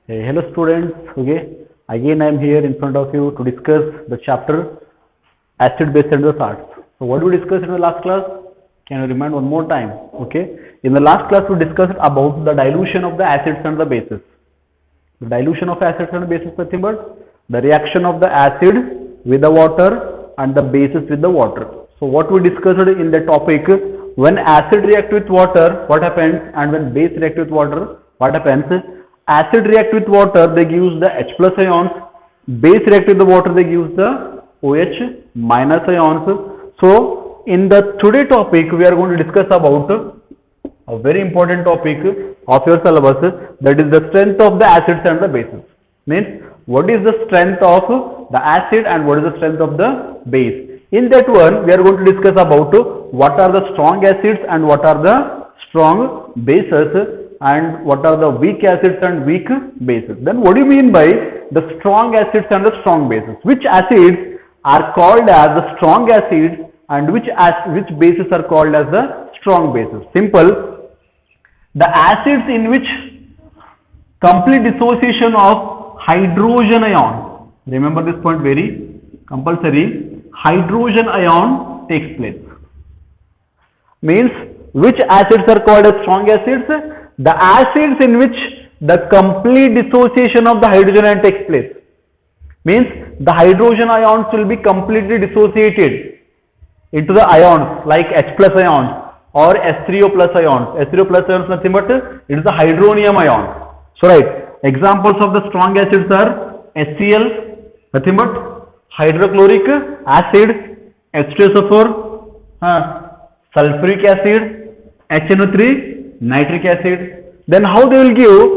Hello students, okay. Again I am here in front of you to discuss the chapter acid base and the salts. So what we discussed in the last class? Can you remind one more time? Okay. In the last class we discussed about the dilution of the acids and the bases. The dilution of acids and bases nothing but the reaction of the acid with the water and the bases with the water. So what we discussed in the topic, when acid react with water, what happens, and when base react with water, what happens? Acid react with water, they give the H plus ions. Base react with the water, they give the OH minus ions. So in the today topic, we are going to discuss about a very important topic of your syllabus, that is the strength of the acids and the bases. Means what is the strength of the acid and what is the strength of the base. In that one, we are going to discuss about what are the strong acids and what are the strong bases, and what are the weak acids and weak bases. Then what do you mean by the strong acids and the strong bases? Which acids are called as the strong acids and which bases are called as the strong bases? Simple. The acids in which complete dissociation of hydrogen ion, remember this point very compulsory, hydrogen ion takes place. Means which acids are called as strong acids? The acids in which the complete dissociation of the hydrogen ion takes place. Means the hydrogen ions will be completely dissociated into the ions like H plus ions or H3O plus ions. H3O plus ions nothing but it is the hydronium ion. So right, examples of the strong acids are HCl, nothing but hydrochloric acid, H2SO4, sulfuric acid, HNO3, nitric acid. Then how they will give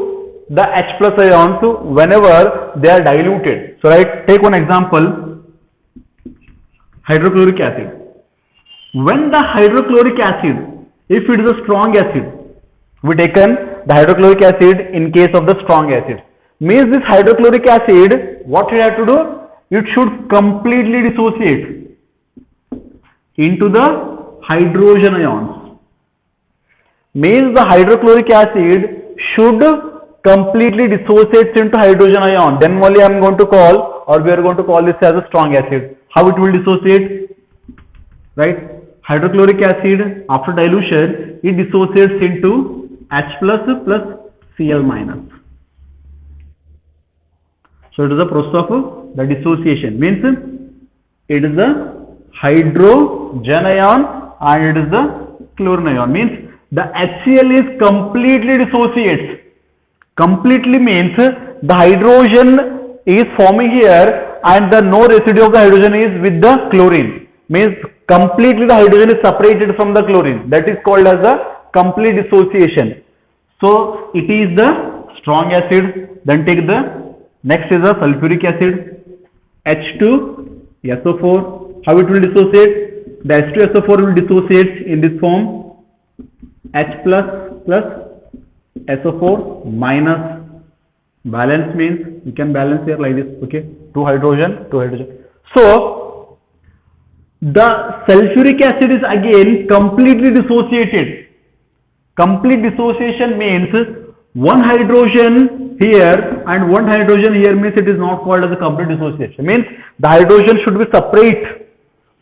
the H plus ions whenever they are diluted. So right, take one example, hydrochloric acid. When the hydrochloric acid, if it is a strong acid, we taken the hydrochloric acid in case of the strong acid. Means this hydrochloric acid, what we have to do? It should completely dissociate into the hydrogen ions. Means the hydrochloric acid should completely dissociate into hydrogen ion. Then only I am going to call, or we are going to call this as a strong acid. How it will dissociate? Right? Hydrochloric acid after dilution, it dissociates into H plus plus Cl minus. So it is the process of the dissociation. Means it is the hydrogen ion and it is the chlorine ion. Means the HCl is completely dissociates. Completely means the hydrogen is forming here and the no residue of the hydrogen is with the chlorine. Means completely the hydrogen is separated from the chlorine. That is called as the complete dissociation. So it is the strong acid. Then take the next is the sulfuric acid, H2SO4. How it will dissociate? The H2SO4 will dissociate in this form, H plus plus SO4 minus. Balance means you can balance here like this, okay, 2 hydrogen. So the sulfuric acid is again completely dissociated. Complete dissociation means one hydrogen here and one hydrogen here, means it is not called as a complete dissociation. Means the hydrogen should be separate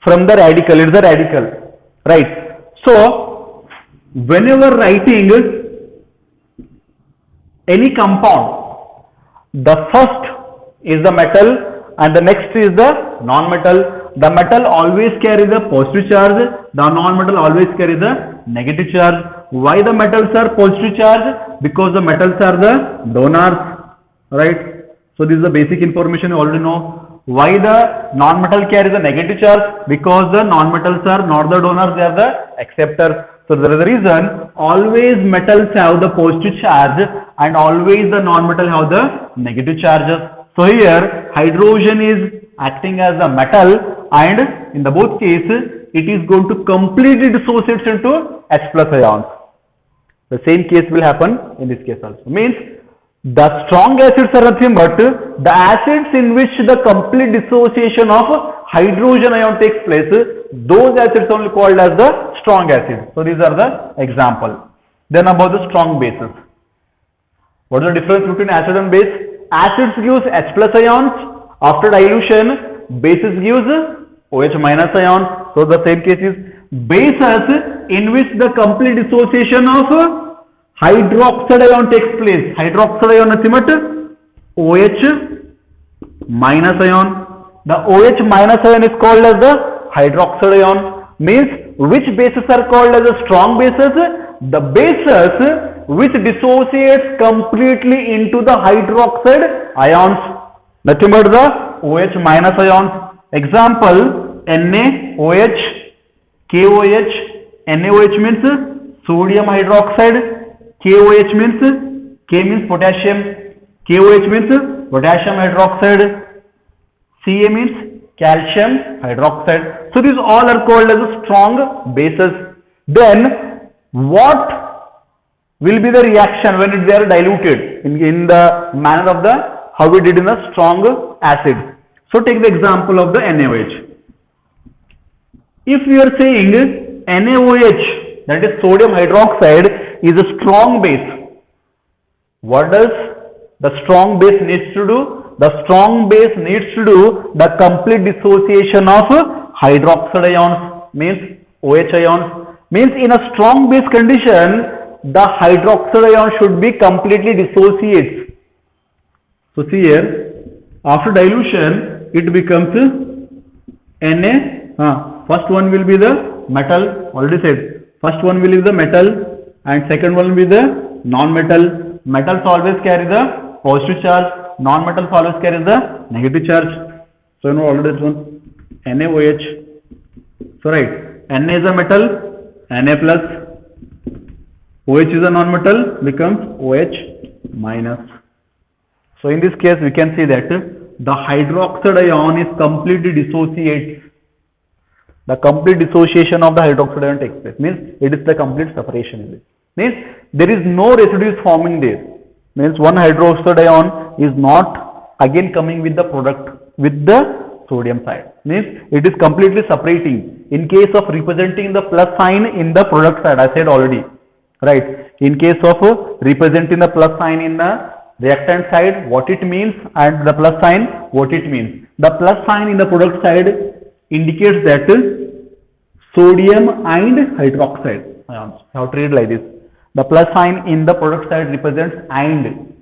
from the radical. It is a radical, right? So whenever writing any compound, the first is the metal and the next is the non-metal. The metal always carry the positive charge, the non-metal always carry the negative charge. Why the metals are positive charge? Because the metals are the donors, right? So this is the basic information you already know. Why the non-metal carry the negative charge? Because the non-metals are not the donors, they are the acceptors. So there is a reason always metals have the positive charge and always the non-metal have the negative charges. So here hydrogen is acting as a metal and in the both cases it is going to completely dissociate into H plus ions. The same case will happen in this case also. Means the strong acids are nothing but the acids in which the complete dissociation of hydrogen ion takes place. Those acids only called as the strong acids. So these are the example. Then about the strong bases. What is the difference between acid and base? Acids gives H plus ions. After dilution, bases gives OH minus ions. So the same case is bases in which the complete dissociation of hydroxide ion takes place. Hydroxide ion nothing but OH minus ion. The OH minus ion is called as the hydroxide ion. Means which bases are called as a strong bases? The bases which dissociates completely into the hydroxide ions. Nothing but the OH minus ions. Example, NaOH, KOH. NaOH means sodium hydroxide. KOH means K means potassium. KOH means potassium hydroxide. Ca means calcium hydroxide. So these all are called as strong bases. Then what will be the reaction when they are diluted in the manner of the how we did in the strong acid? So take the example of the NaOH. If we are saying NaOH, that is sodium hydroxide, is a strong base, what does the strong base needs to do? The strong base needs to do the complete dissociation of hydroxide ions, means OH ions. Means in a strong base condition, the hydroxide ion should be completely dissociates. So see here, after dilution, it becomes Na. First one will be the metal, already said. First one will be the metal and second one will be the non-metal. Metals always carry the positive charge. Non-metals always carry the negative charge. So you know already this one, NaOH. So right, Na is a metal, Na plus, OH is a non-metal, becomes OH minus. So in this case we can see that the hydroxide ion is completely dissociates. The complete dissociation of the hydroxide ion takes place. Means it is the complete separation. Means there is no residues forming there. Means one hydroxide ion is not again coming with the product with the sodium side. Means it is completely separating. In case of representing the plus sign in the product side, I said already, right? In case of representing the plus sign in the reactant side, what it means, and the plus sign, what it means. The plus sign in the product side indicates that sodium and hydroxide ions. I have to read like this. The plus sign in the product side represents and,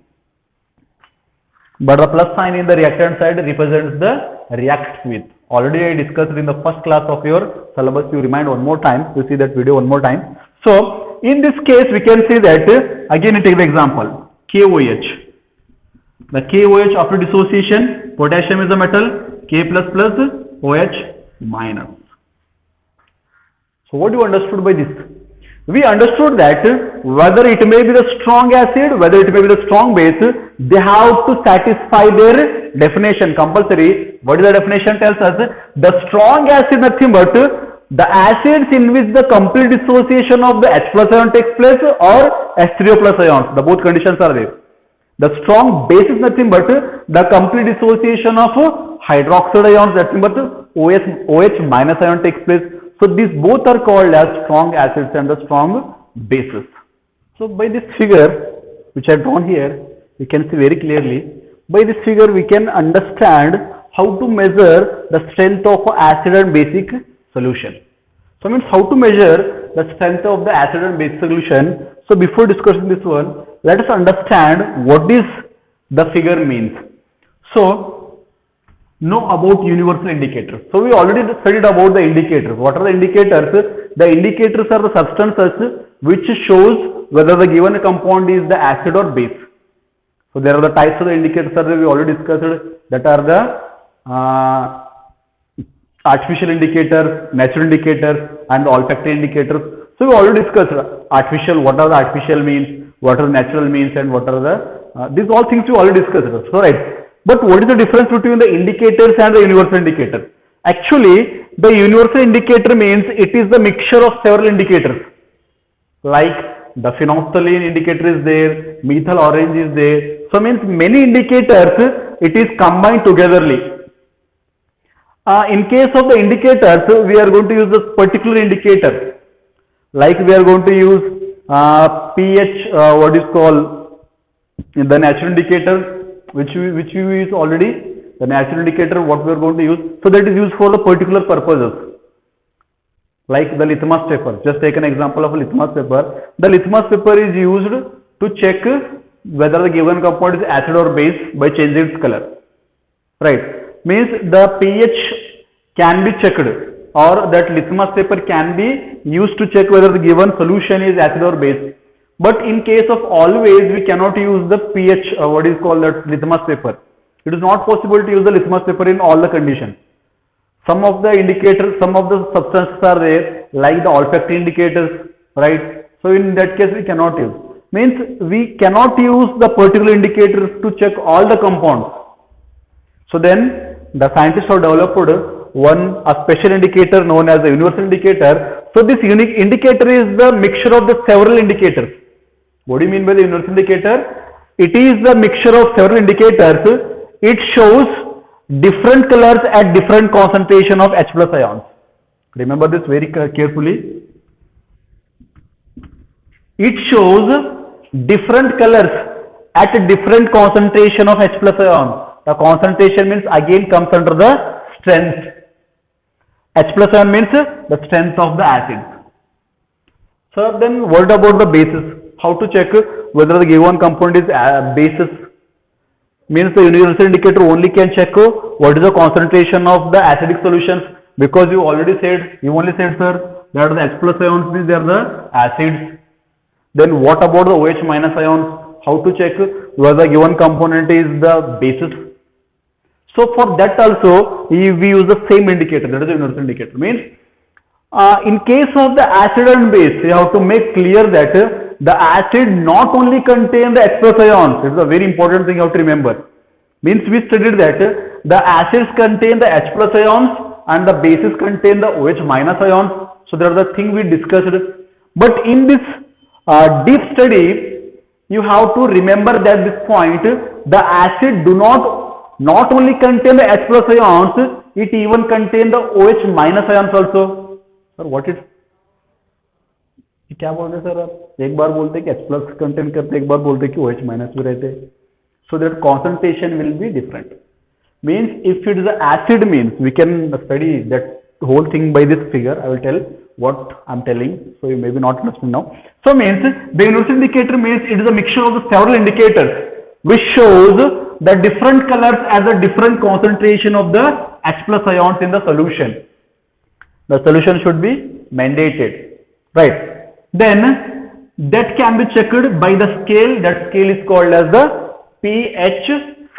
but the plus sign in the reactant side represents the react with. Already I discussed in the first class of your syllabus. You remind one more time, you see that video one more time. So in this case we can see that again take the example KOH. The KOH after dissociation, potassium is a metal, K plus plus, OH minus. So what you understood by this? We understood that whether it may be the strong acid, whether it may be the strong base, they have to satisfy their definition compulsory. What is the definition tells us? The strong acid nothing but the acids in which the complete dissociation of the H plus ion takes place or H3O plus ions. The both conditions are there. The strong base is nothing but the complete dissociation of hydroxide ions, nothing but OH minus ion takes place. So these both are called as strong acids and the strong bases. So by this figure which I have drawn here, you can see very clearly. By this figure we can understand how to measure the strength of acid and basic solution. So means how to measure the strength of the acid and basic solution. So before discussing this one, let us understand what is the figure means. So know about universal indicators. So we already studied about the indicators. What are the indicators? The indicators are the substances which shows whether the given compound is the acid or base. So there are the types of the indicators that we already discussed, that are the artificial indicators, natural indicators and the olfactory indicators. So we already discussed artificial, what are the artificial means, what are the natural means, and what are the, these all things we already discussed. So right. But what is the difference between the indicators and the universal indicator? Actually, the universal indicator means it is the mixture of several indicators. Like the phenolphthalein indicator is there, methyl orange is there. So means many indicators, it is combined togetherly. In case of the indicators, we are going to use this particular indicator. Like we are going to use pH, what is called In the natural indicator, which we use already, the natural indicator what we are going to use, so that is used for the particular purposes, like the litmus paper. Just take an example of a litmus paper. The litmus paper is used to check whether the given compound is acid or base by changing its color, right? Means the pH can be checked, or that litmus paper can be used to check whether the given solution is acid or base. But in case of always, we cannot use the pH, what is called that litmus paper. It is not possible to use the litmus paper in all the conditions. Some of the indicators, some of the substances are there, like the olfactory indicators, right? So in that case, we cannot use. Means we cannot use the particular indicators to check all the compounds. So then the scientists have developed a special indicator known as the universal indicator. So this unique indicator is the mixture of the several indicators. What do you mean by the universal indicator? It is the mixture of several indicators. It shows different colors at different concentration of H plus ions. Remember this very carefully. It shows different colors at a different concentration of H plus ion. The concentration means again comes under the strength. H plus ion means the strength of the acid. So then what about the bases? How to check whether the given compound is basis? Means the universal indicator only can check what is the concentration of the acidic solutions, because you only said sir that the H plus ions means they are the acids. Then what about the OH minus ions? How to check whether the given component is the basis? So for that also we use the same indicator, that is the universal indicator. Means in case of the acid and base, you have to make clear that the acid not only contain the H plus ions. It is a very important thing you have to remember. Means we studied that the acids contain the H plus ions and the bases contain the OH minus ions. So that is the thing we discussed. But in this deep study, you have to remember that this point, the acid do not only contain the H plus ions, it even contain the OH minus ions also. Sir, what is? क्या बोल रहे sir आप? एक बार बोलते कि H plus contain करते, एक बार बोलते कि OH minus भी रहते. So that concentration will be different. Means if it is an acid, means we can study that whole thing by this figure. I will tell what I am telling, so you may be not understanding now. So means the universal indicator means it is a mixture of the several indicators which shows the different colors as a different concentration of the H plus ions in the solution. The solution should be mandated, right? Then that can be checked by the scale. That scale is called as the pH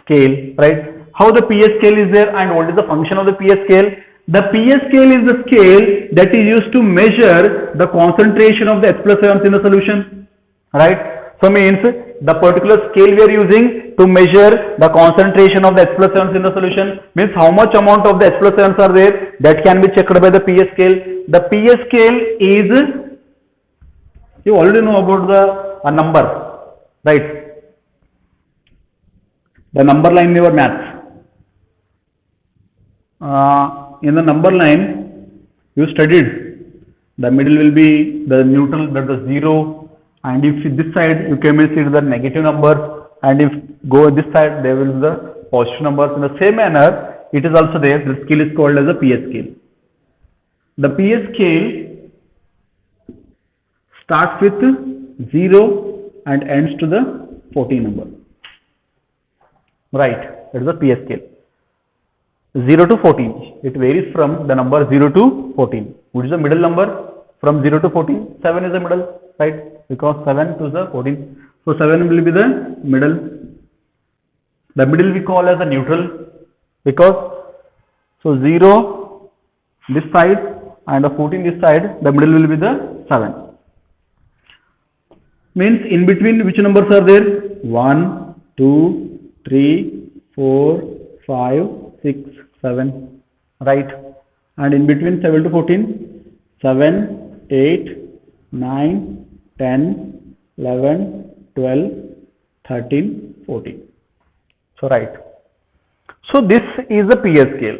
scale, right? How the pH scale is there and what is the function of the pH scale? The pH scale is the scale that is used to measure the concentration of the H plus ions in the solution, right? So means the particular scale we are using to measure the concentration of the H plus ions in the solution, means how much amount of the H plus ions are there, that can be checked by the pH scale. The pH scale is, you already know about the number, right? The number line in your maths. In the number line, you studied the middle will be the neutral, that is 0, and if this side you can see the negative numbers, and if go this side there will be the positive numbers. In the same manner, it is also there. The scale is called as a pH scale. The pH scale starts with 0 and ends to the 14 number, right? That is the pH scale. 0 to 14. It varies from the number 0 to 14. Which is the middle number from 0 to 14? 7 is the middle, right? Because 7 to the 14. So 7 will be the middle. The middle we call as the neutral, because so 0 this side and the 14 this side, the middle will be the 7. Means in between which numbers are there? 1, 2, 3, 4, 5, 6, 7, right? And in between 7 to 14, 7, 8, 9, 10, 11, 12, 13, 14. So right. So this is the pH scale,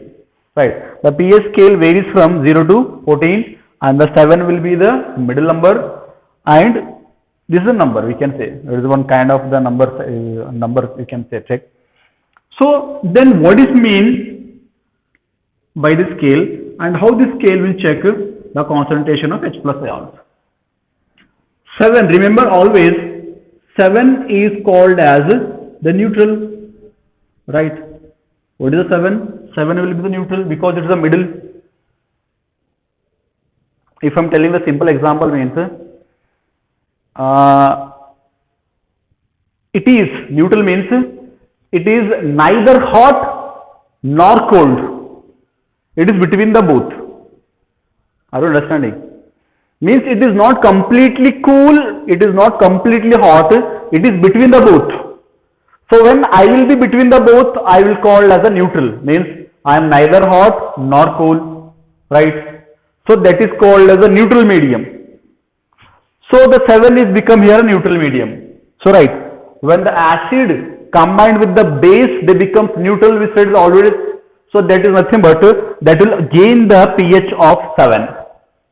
right? The pH scale varies from 0 to 14 and the 7 will be the middle number, and This is a number we can say. It is one kind of the number you can say, check. So then what is mean by this scale, and how this scale will check the concentration of H plus ions? 7, remember always 7 is called as the neutral, right? What is the 7? 7 will be the neutral because it is the middle. If I am telling the simple example means it is neutral means it is neither hot nor cold. It is between the both. Are you understanding? Means it is not completely cool, it is not completely hot, it is between the both. So when I will be between the both, I will call as a neutral. Means I am neither hot nor cold, right? So that is called as a neutral medium. So the 7 is become here a neutral medium. So right, when the acid combined with the base, they become neutral, we said already. So that is nothing but that will gain the pH of 7.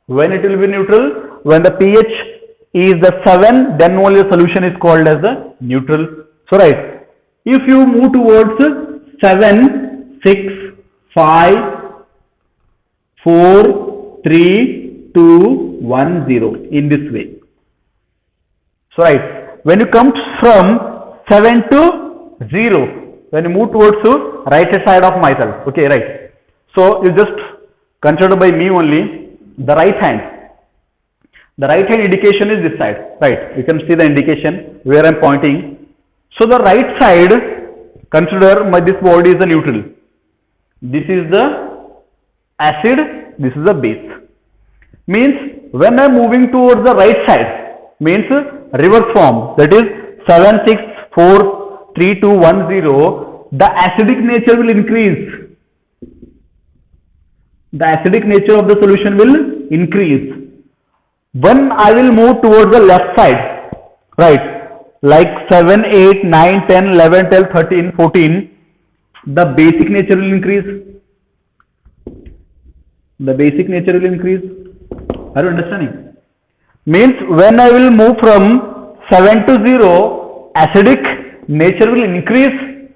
When it will be neutral, when the pH is the 7, then only the solution is called as the neutral. So right, if you move towards 7, 6, 5, 4, 3, 2, 1, 0 in this way. So right, when you come from 7 to 0, when you move towards right side of myself, okay, right. So you just consider by me only the right hand. The right hand indication is this side, right? You can see the indication where I am pointing. So the right side, consider this body is the neutral. This is the acid, this is the base. Means when I am moving towards the right side, means reverse form, that is 7, 6, 4, 3, 2, 1, 0, the acidic nature will increase. The acidic nature of the solution will increase. When I will move towards the left side, right, like 7, 8, 9, 10, 11, 12, 13, 14, the basic nature will increase. The basic nature will increase. Are you understanding? Means when I will move from 7 to 0, acidic nature will increase.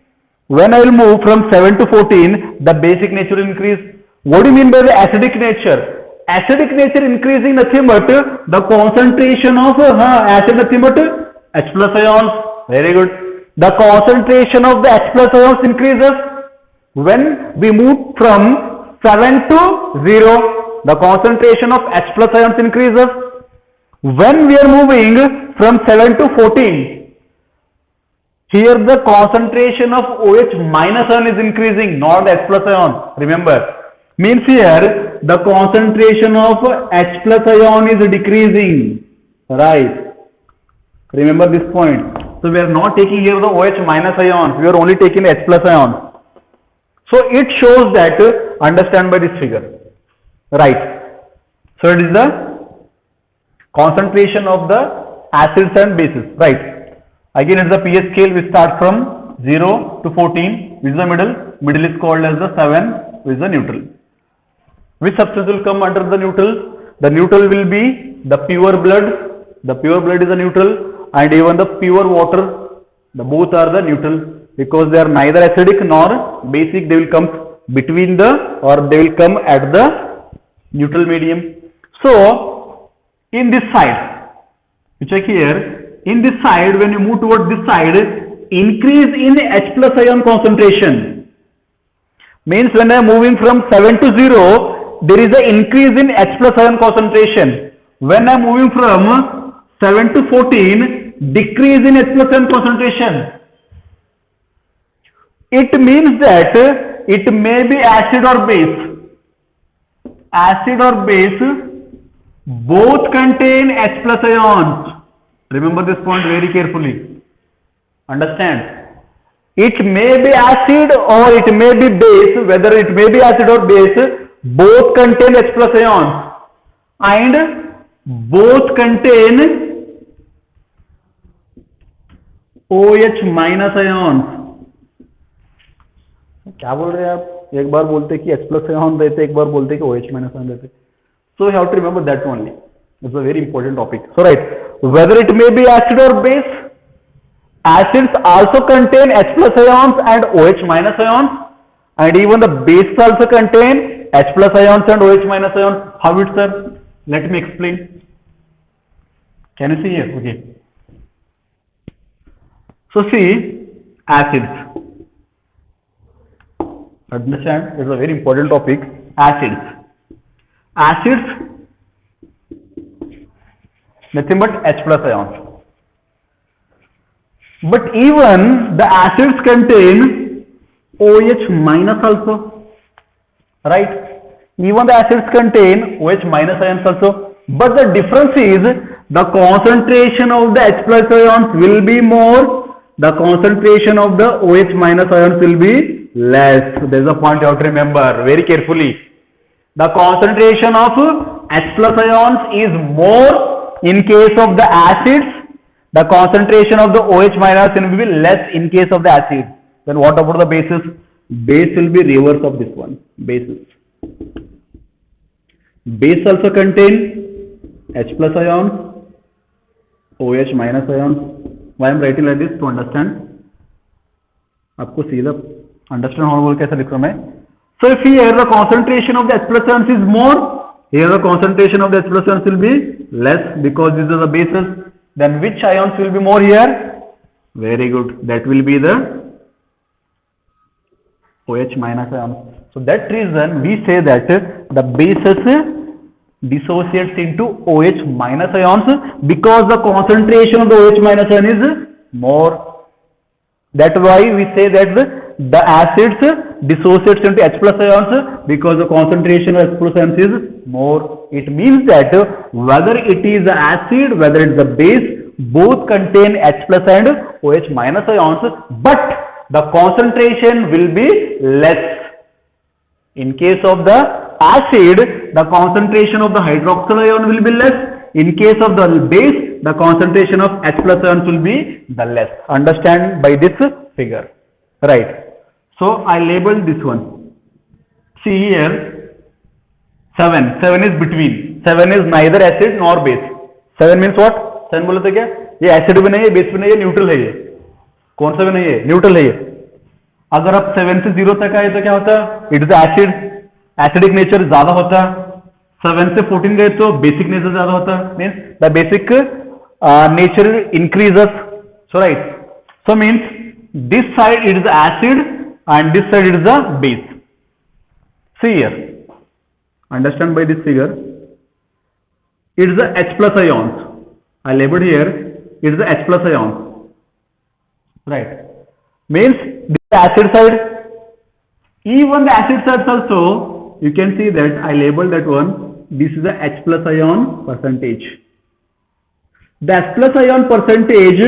When I will move from 7 to 14, the basic nature will increase. What do you mean by the acidic nature? Acidic nature increasing nothing but the concentration of acid nothing but H plus ions. Very good. The concentration of the H plus ions increases when we move from 7 to 0. The concentration of H plus ions increases. When we are moving from 7 to 14, here the concentration of OH minus ion is increasing, not H plus ion. Remember. Means here the concentration of H plus ion is decreasing, right? Remember this point. So we are not taking here the OH minus ions, we are only taking H plus ions. So it shows that, understand by this figure, right? So it is the concentration of the acids and bases, right? Again it is the pH scale, we start from 0 to 14, which is the middle. Middle is called as the 7, which is the neutral. Which substance will come under the neutral? The neutral will be the pure blood. The pure blood is the neutral, and even the pure water. The both are the neutral because they are neither acidic nor basic. They will come between the, or they will come at the neutral medium. So in this side, you check here. In this side, when you move towards this side, increase in H plus ion concentration. Means when I am moving from 7 to 0, there is an increase in H plus ion concentration. When I am moving from 7 to 14, decrease in H plus ion concentration. It means that it may be acid or base. Acid or base both contain H plus ions. Remember this point very carefully. Understand? It may be acid or it may be base. Whether it may be acid or base, both contain H plus ions and both contain OH minus ions. क्या बोल रहे हैं आप? एक बार बोलते कि H plus ion देते, एक बार बोलते कि OH minus ion देते. So you have to remember that only. It's a very important topic. So right, whether it may be acid or base. Acids also contain H plus ions and OH minus ions, and even the bases also contain H plus ions and OH minus ions. How it, sir? Let me explain. Can you see here? Okay. So see, acids. Understand? It's a very important topic. Acids. Acids, nothing but H plus ions. But even the acids contain OH minus also, right? Even the acids contain OH minus ions also. But the difference is the concentration of the H plus ions will be more. The concentration of the OH minus ions will be less. There is a point you have to remember very carefully. The concentration of H plus ions is more in case of the acids. The concentration of the OH minus will be less in case of the acid. Then what about the bases? Base will be reverse of this one. Bases. Base also contain H plus ions, OH minus ions. Why I am writing like this? To understand. आपको सीधा understand होना बोल कैसे लिख रहा हूँ मैं? So if here the concentration of the H plus ions is more, here the concentration of the H plus ions will be less because these are the bases. Then which ions will be more here? Very good. That will be the OH minus ions. So that reason we say that the bases dissociates into OH minus ions because the concentration of the OH minus ion is more. That's why we say that the acids dissociates into H plus ions because the concentration of H plus ions is more. It means that whether it is the acid, whether it is the base, both contain H plus and OH minus ions, but the concentration will be less. In case of the acid, the concentration of the hydroxyl ion will be less. In case of the base, the concentration of H plus ions will be the less. Understand by this figure, right? So I labeled this one. See here, 7. 7 is between. 7 is neither acid nor base. 7 means what? 7 बोले तो क्या? ये acid भी नहीं है, base भी नहीं है, न्यूट्रल है ये. कौन सा भी नहीं है? न्यूट्रल है ये. अगर आप 7 से 0 तक आए तो क्या होता है? It is acid. Acidic nature ज्यादा होता है. 7 से 14 गए तो बेसिक नेचर ज्यादा होता है. Means the basic nature increases. So right. So means this side it is acid and this side it is the base. See here, understand by this figure, it is the H plus ions. I labeled here, it is the H plus ions, right? Means the acid side, even the acid side also, you can see that I labeled that one, this is the H plus ion percentage. The H plus ion percentage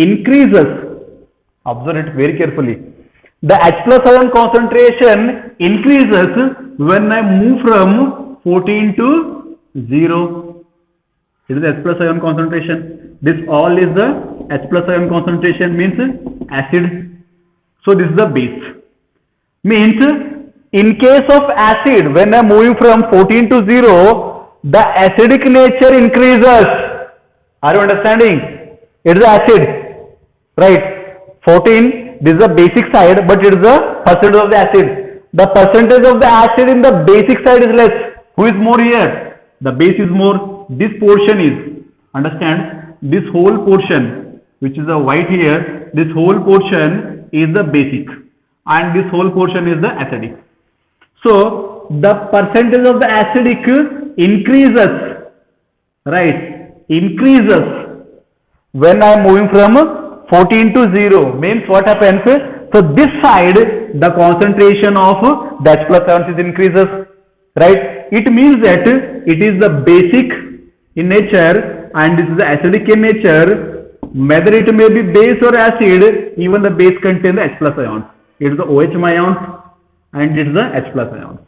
increases, observe it very carefully. The H plus ion concentration increases when I move from 14 to 0. It is H plus ion concentration. This all is the H plus ion concentration, means acid. So this is the base. Means in case of acid, when I am moving from 14 to 0, the acidic nature increases. Are you understanding? It is acid, right? 14. This is the basic side, but it is the percentage of the acid. The percentage of the acid in the basic side is less. Who is more here? The base is more. This portion is, understand, this whole portion, which is the white here, this whole portion is the basic and this whole portion is the acidic. So the percentage of the acidic increases, right? Increases when I am moving from 14 to 0. Means what happens? So this side the concentration of the H plus ions is increases, right? It means that it is the basic in nature and this is the acidic in nature. Whether it may be base or acid, even the base contains the H plus ions. It is the OH ions and it is the H plus ions.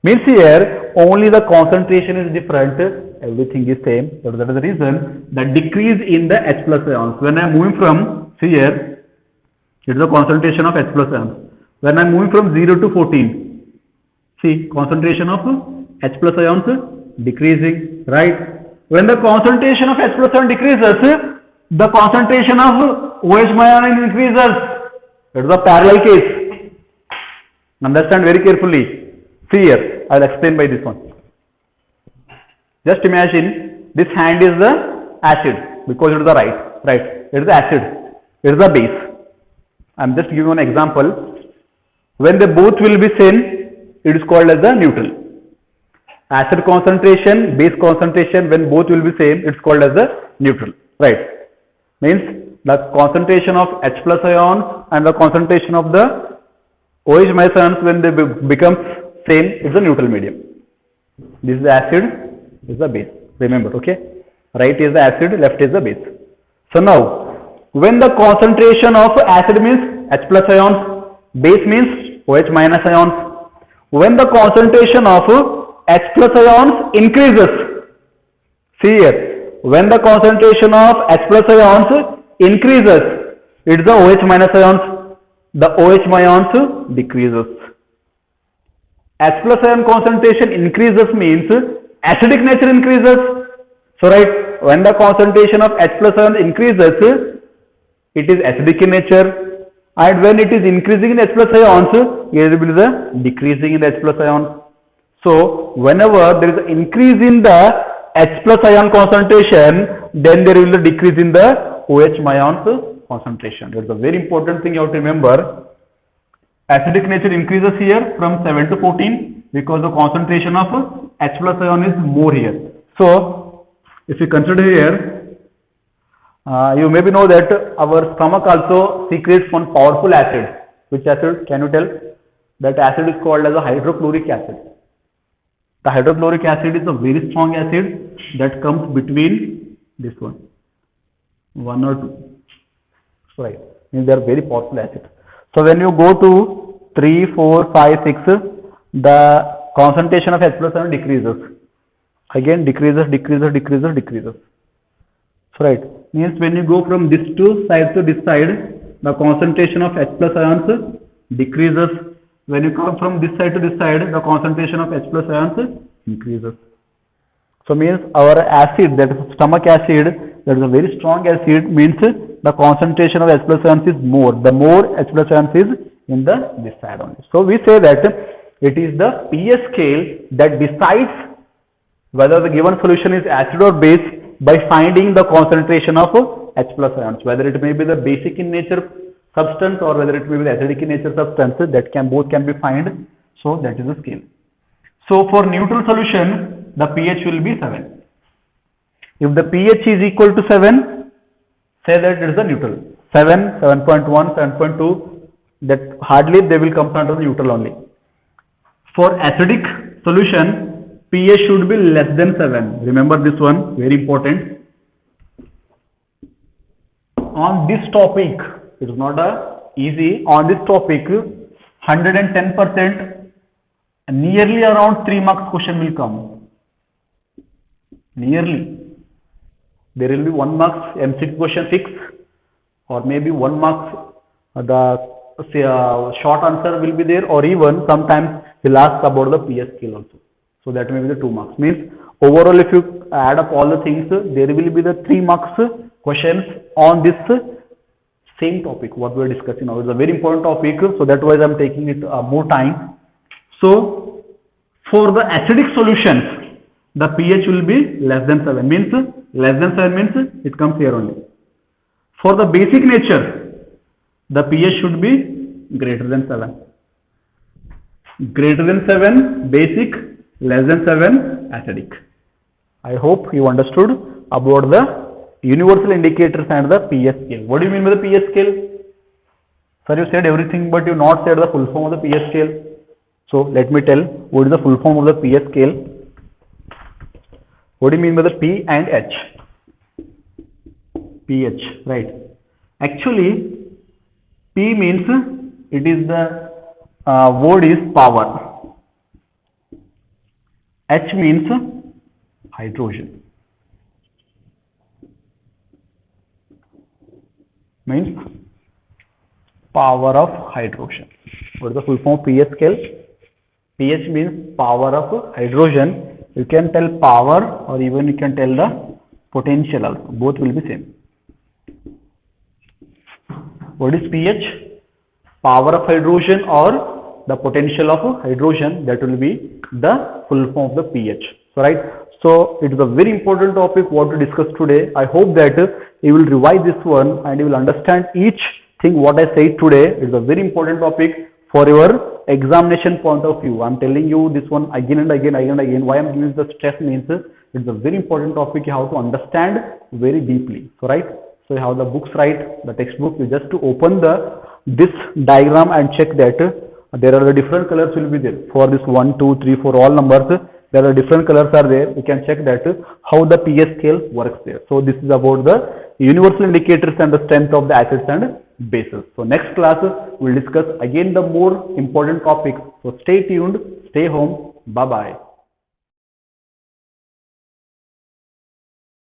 Means here only the concentration is different, everything is same. So that is the reason the decrease in the H plus ions. When I am moving from, see here, it is the concentration of H plus ions. When I am moving from 0 to 14, see concentration of H plus ions decreasing, right? When the concentration of H plus ion decreases, the concentration of OH ion increases. It is a parallel case. Understand very carefully. See here, I will explain by this one. Just imagine this hand is the acid because it is the right. It is the acid. It is the base. I am just giving one example. When they both will be same, it is called as the neutral. Acid concentration, base concentration, when both will be same, it is called as the neutral. Right. Means the concentration of H plus ions and the concentration of the OH minus ions, when they become same, is the neutral medium. This is the acid, this is the base. Remember, okay? Right is the acid, left is the base. So now, when the concentration of acid means H plus ions, base means OH minus ions. When the concentration of H plus ions increases, see here, when the concentration of H plus ions increases, it is the OH minus ions, the OH ions decreases. H plus ion concentration increases means acidic nature increases. So right, when the concentration of H plus ion increases, it is acidic in nature, and when it is increasing in H plus ions, it will be the decreasing in the H plus ions. So whenever there is an increase in the H plus ion concentration, then there will be a decrease in the OH ions concentration. That is a very important thing you have to remember. Acidic nature increases here from 7 to 14 because the concentration of H plus ion is more here. So if you consider here, you maybe know that our stomach also secretes one powerful acid. Which acid? Can you tell? That acid is called as a hydrochloric acid. The hydrochloric acid is a very strong acid that comes between this one or two. Right. Means they are very powerful acids. So when you go to 3, 4, 5, 6, the concentration of H plus ion decreases. Again decreases. So right. Means when you go from this two side to this side, the concentration of H plus ions decreases. When you come from this side to this side, the concentration of H plus ions increases. So means our acid, that is stomach acid, that is a very strong acid, means the concentration of H plus ions is more. The more H plus ions is in this side only. So we say that it is the pH scale that decides whether the given solution is acid or base by finding the concentration of H plus ions, whether it may be the basic in nature substance or whether it may be the acidic in nature substance, that both can be found. So that is the scale. So for neutral solution, the pH will be 7. If the pH is equal to 7, say that it is the neutral. 7, 7.1, 7.2, that hardly they will come under the neutral only. For acidic solution, pH should be less than 7. Remember this one, very important. On this topic, it is not easy. On this topic, 110%, nearly around 3 marks question will come. Nearly. There will be 1 marks MCQ question fixed, or maybe 1 marks the short answer will be there, or even sometimes he'll ask about the pH scale also. So that may be the 2 marks. Means overall, if you add up all the things, there will be the 3 marks questions on this same topic what we are discussing now. It's a very important topic, so that why I am taking it more time. So for the acidic solutions, the pH will be less than 7. Means less than 7 means it comes here only. For the basic nature, the pH should be greater than 7. Greater than 7 basic, less than 7 acidic. I hope you understood about the universal indicators and the pH scale. What do you mean by the pH scale? Sir, you said everything, but you not said the full form of the pH scale. So let me tell what is the full form of the pH scale. What do you mean by the P and H? pH, right? Actually, P means it is the word is power. H means hydrogen. Means power of hydrogen. What is the full form of pH scale? pH means power of hydrogen. You can tell power or even you can tell the potential also. Both will be same. What is pH? Power of hydrogen or the potential of hydrogen, that will be the full form of the pH. So right, so it is a very important topic what we discuss today. I hope that you will revise this one and you will understand each thing what I said today. It is a very important topic for your examination point of view. I am telling you this one again and again, again and again. Why I am giving the stress means it is a very important topic you have to understand very deeply. So right, so you have the books, right, the textbook. You just to open this diagram and check that there are the different colors will be there for this 1, 2, 3, 4 all numbers. There are different colors are there. You can check that how the pH scale works there. So this is about the universal indicators and the strength of the acids and bases. So next class we will discuss again the more important topics. So stay tuned, stay home, bye bye.